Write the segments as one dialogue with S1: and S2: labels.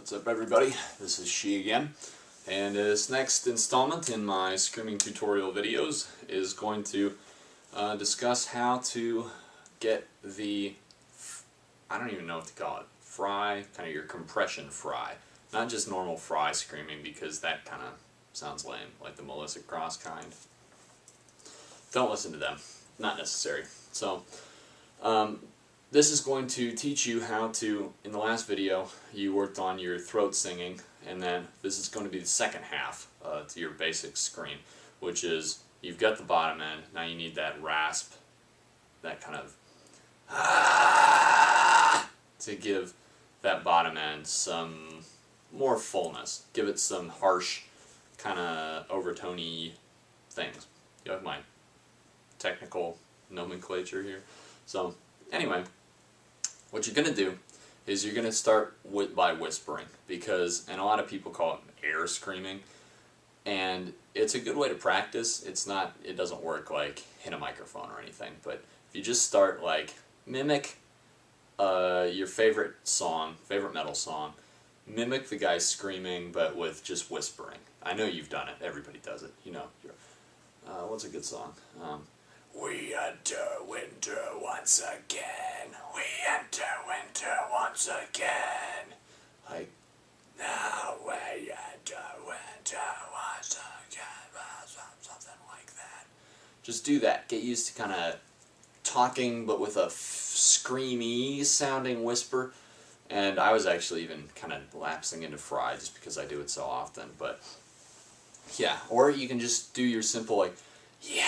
S1: What's up, everybody? This is She again, and this next installment in my screaming tutorial videos is going to discuss how to get the, I don't even know what to call it, fry, kind of your compression fry. Not just normal fry screaming, because that kind of sounds lame, like the Melissa Cross kind. Don't listen to them. Not necessary. So, this is going to teach you how to, in the last video, you worked on your throat singing, and then this is going to be the second half to your basic scream, which is, you've got the bottom end, now you need that rasp, that kind of, to give that bottom end some more fullness. Give it some harsh, kind of overtony things. You have my technical nomenclature here. So, anyway, what you're going to do is you're going to start by whispering, because, and a lot of people call it air screaming, and it's a good way to practice. It's not, it doesn't work like hit a microphone or anything, but if you just start like, mimic your favorite song, favorite metal song, mimic the guy screaming, but with just whispering. I know you've done it, everybody does it, you know. What's a good song? We enter winter once again. We enter winter once again. Like, now we enter winter once again. Something like that. Just do that. Get used to kind of talking, but with a screamy sounding whisper. And I was actually even kind of lapsing into fry just because I do it so often. But yeah, or you can just do your simple like, yeah.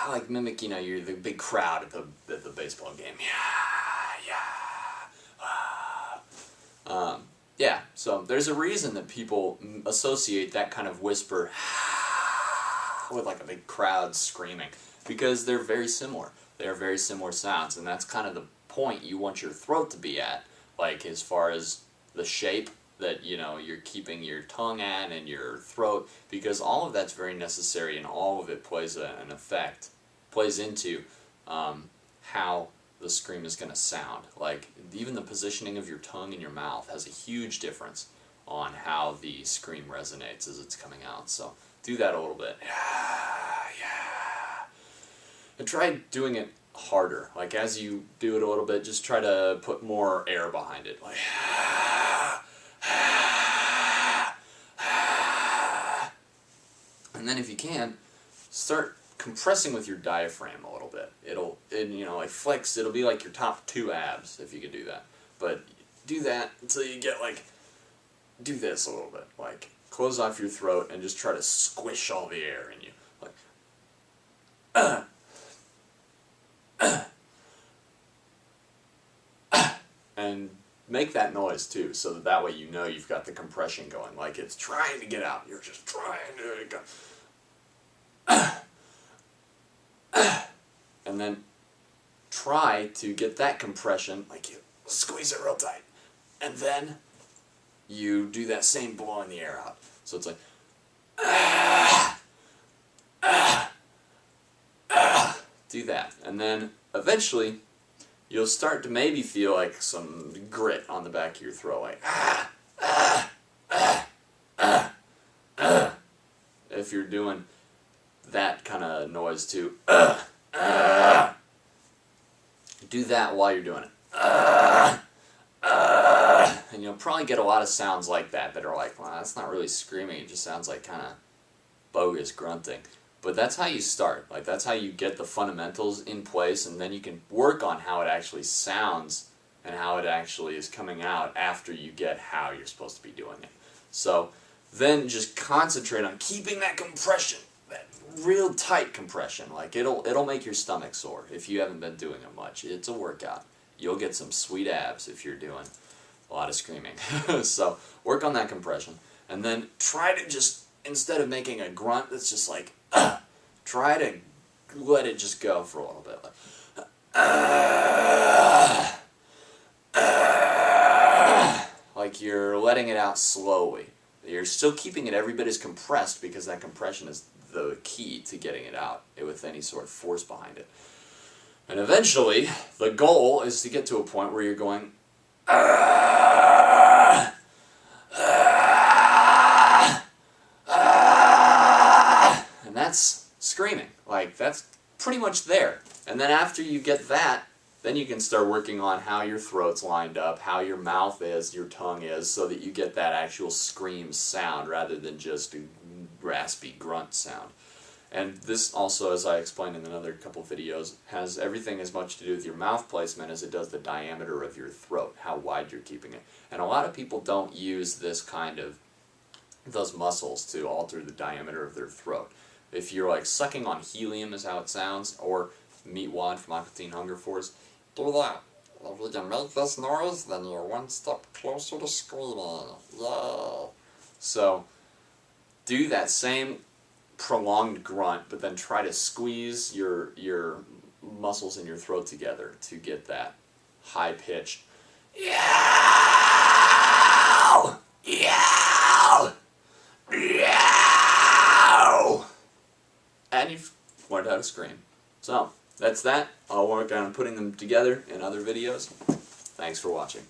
S1: Like mimic, you know, you're the big crowd at the baseball game. Yeah, so there's a reason that people associate that kind of whisper with like a big crowd screaming, because they're very similar. They're very similar sounds, and that's kind of the point you want your throat to be at, like as far as the shape that, you know, you're keeping your tongue at and your throat, because all of that's very necessary, and all of it plays an effect, plays into how the scream is going to sound. Like, even the positioning of your tongue in your mouth has a huge difference on how the scream resonates as it's coming out. So do that a little bit. And try doing it harder. Like, as you do it a little bit, just try to put more air behind it. Like, and then if you can, start compressing with your diaphragm a little bit. You know, like flex, it'll be like your top 2 abs if you could do that. But do that until you get like, do this a little bit. Like, close off your throat and just try to squish all the air in you. Like, and make that noise too, so that way you know you've got the compression going. Like, it's trying to get out. You're just trying to go. And then try to get that compression, like you squeeze it real tight. And then you do that same blowing the air out. So it's like, do that. And then eventually you'll start to maybe feel like some grit on the back of your throat, like, if you're doing that kind of noise too. Do that while you're doing it. And you'll probably get a lot of sounds like that are like, well, that's not really screaming, it just sounds like kind of bogus grunting. But that's how you start. Like, that's how you get the fundamentals in place, and then you can work on how it actually sounds and how it actually is coming out after you get how you're supposed to be doing it. So then just concentrate on keeping that compression, that real tight compression. Like, it'll make your stomach sore if you haven't been doing it much. It's a workout. You'll get some sweet abs if you're doing a lot of screaming. So work on that compression, and then try to just, instead of making a grunt that's just like, try to let it just go for a little bit. Like you're letting it out slowly. You're still keeping it every bit as compressed, because that compression is the key to getting it out with any sort of force behind it. And eventually, the goal is to get to a point where you're going, And that's screaming. Like, that's pretty much there. And then after you get that, then you can start working on how your throat's lined up, how your mouth is, your tongue is, so that you get that actual scream sound rather than just a raspy grunt sound. And this also, as I explained in another couple videos, has everything as much to do with your mouth placement as it does the diameter of your throat, how wide you're keeping it. And a lot of people don't use this kind of, those muscles to alter the diameter of their throat. If you're like sucking on helium is how it sounds, or Meatwad from Aqua Teen Hunger Force, do that. If you can make this noise, then you're one step closer to screaming. Yeah. So, do that same prolonged grunt, but then try to squeeze your muscles in your throat together to get that high-pitched yow! Yow! Yow! And you've learned how to scream. So, that's that. I'll work on putting them together in other videos. Thanks for watching.